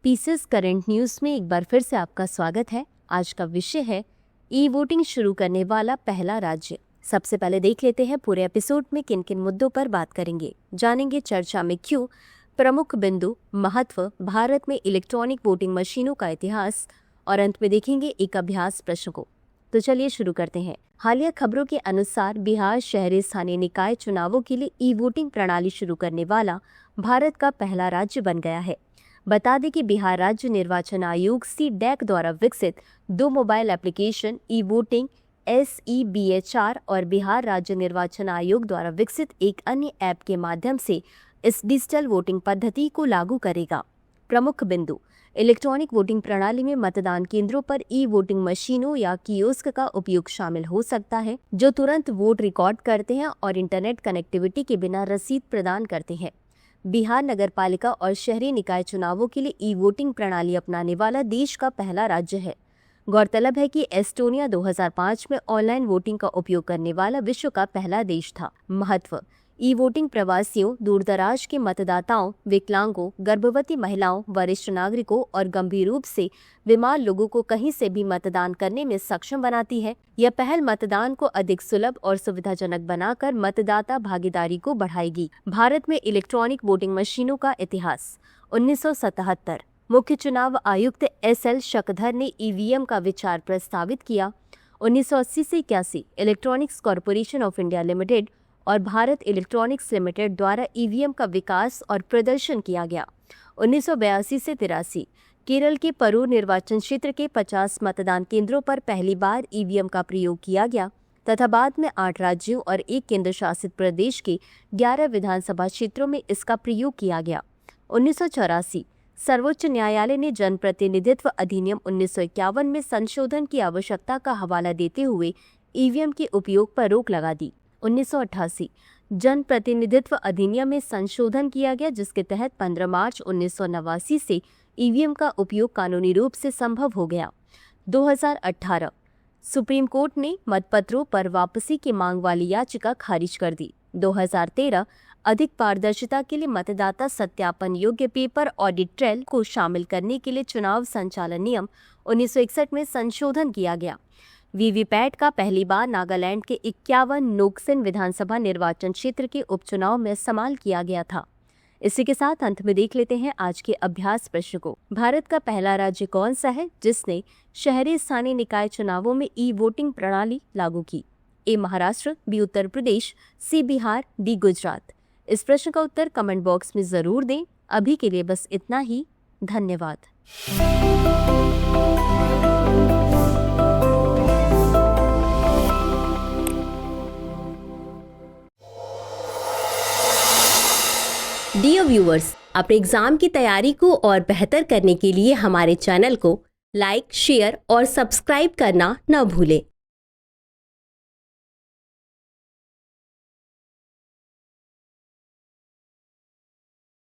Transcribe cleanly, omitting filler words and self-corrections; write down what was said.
Pieces current news में एक बार फिर से आपका स्वागत है। आज का विषय है ई वोटिंग शुरू करने वाला पहला राज्य। सबसे पहले देख लेते हैं पूरे एपिसोड में किन किन मुद्दों पर बात करेंगे। जानेंगे चर्चा में क्यों, प्रमुख बिंदु, महत्व, भारत में इलेक्ट्रॉनिक वोटिंग मशीनों का इतिहास और अंत में देखेंगे एक अभ्यास प्रश्न को। तो चलिए शुरू करते हैं। हालिया खबरों के अनुसार बिहार शहरी स्थानीय निकाय चुनावों के लिए ई वोटिंग प्रणाली शुरू करने वाला भारत का पहला राज्य बन गया है। बता दें कि बिहार राज्य निर्वाचन आयोग सी-डैक द्वारा विकसित 2 mobile application e voting SEBHR और बिहार राज्य निर्वाचन आयोग द्वारा विकसित एक अन्य ऐप के माध्यम से इस डिजिटल वोटिंग पद्धति को लागू करेगा। प्रमुख बिंदु, इलेक्ट्रॉनिक वोटिंग प्रणाली में मतदान केंद्रों पर ई वोटिंग मशीनों या कियोस्क का उपयोग शामिल हो सकता है, जो तुरंत वोट रिकॉर्ड करते हैं और इंटरनेट कनेक्टिविटी के बिना रसीद प्रदान करते हैं। बिहार नगरपालिका और शहरी निकाय चुनावों के लिए ई वोटिंग प्रणाली अपनाने वाला देश का पहला राज्य है। गौरतलब है कि एस्टोनिया 2005 में ऑनलाइन वोटिंग का उपयोग करने वाला विश्व का पहला देश था। महत्व, ई वोटिंग प्रवासियों, दूरदराज के मतदाताओं, विकलांगों, गर्भवती महिलाओं, वरिष्ठ नागरिकों और गंभीर रूप से बीमार लोगों को कहीं से भी मतदान करने में सक्षम बनाती है। यह पहल मतदान को अधिक सुलभ और सुविधाजनक बनाकर मतदाता भागीदारी को बढ़ाएगी। भारत में इलेक्ट्रॉनिक वोटिंग मशीनों का इतिहास। 1977 मुख्य चुनाव आयुक्त SL शकधर ने EVM का विचार प्रस्तावित किया। 1980 से 81 electronics corporation of India limited और भारत इलेक्ट्रॉनिक्स लिमिटेड द्वारा EVM का विकास और प्रदर्शन किया गया। 1982 से 83 केरल के परूर निर्वाचन क्षेत्र के 50 मतदान केंद्रों पर पहली बार EVM का प्रयोग किया गया तथा बाद में 8 राज्यों और 1 केंद्र शासित प्रदेश के 11 विधानसभा क्षेत्रों में इसका प्रयोग किया गया। 1984 सर्वोच्च न्यायालय ने जनप्रतिनिधित्व अधिनियम 1951 में संशोधन की आवश्यकता का हवाला देते हुए EVM के उपयोग पर रोक लगा दी। 1988 जन प्रतिनिधित्व अधिनियम में संशोधन किया गया, जिसके तहत 15 मार्च 1989 से EVM का उपयोग कानूनी रूप से संभव हो गया। 2018 सुप्रीम कोर्ट ने मतपत्रों पर वापसी की मांग वाली याचिका खारिज कर दी। 2013 अधिक पारदर्शिता के लिए मतदाता सत्यापन योग्य पेपर ऑडिट ट्रेल को शामिल करने के लिए चुनाव संचालन नियम 1961 में संशोधन किया गया। वीवीपैट का पहली बार नागालैंड के 51 नोक्सन विधानसभा निर्वाचन क्षेत्र के उपचुनाव में इस्तेमाल किया गया था। इसी के साथ अंत में देख लेते हैं आज के अभ्यास प्रश्न को। भारत का पहला राज्य कौन सा है जिसने शहरी स्थानीय निकाय चुनावों में ई वोटिंग प्रणाली लागू की? A Maharashtra, B Uttar Pradesh, C Bihar, D Gujarat. इस प्रश्न का उत्तर कमेंट बॉक्स में जरूर दें। अभी के लिए बस इतना ही। धन्यवाद। डियर व्यूअर्स, अपने एग्जाम की तैयारी को और बेहतर करने के लिए हमारे चैनल को लाइक, शेयर और सब्सक्राइब करना न भूलें।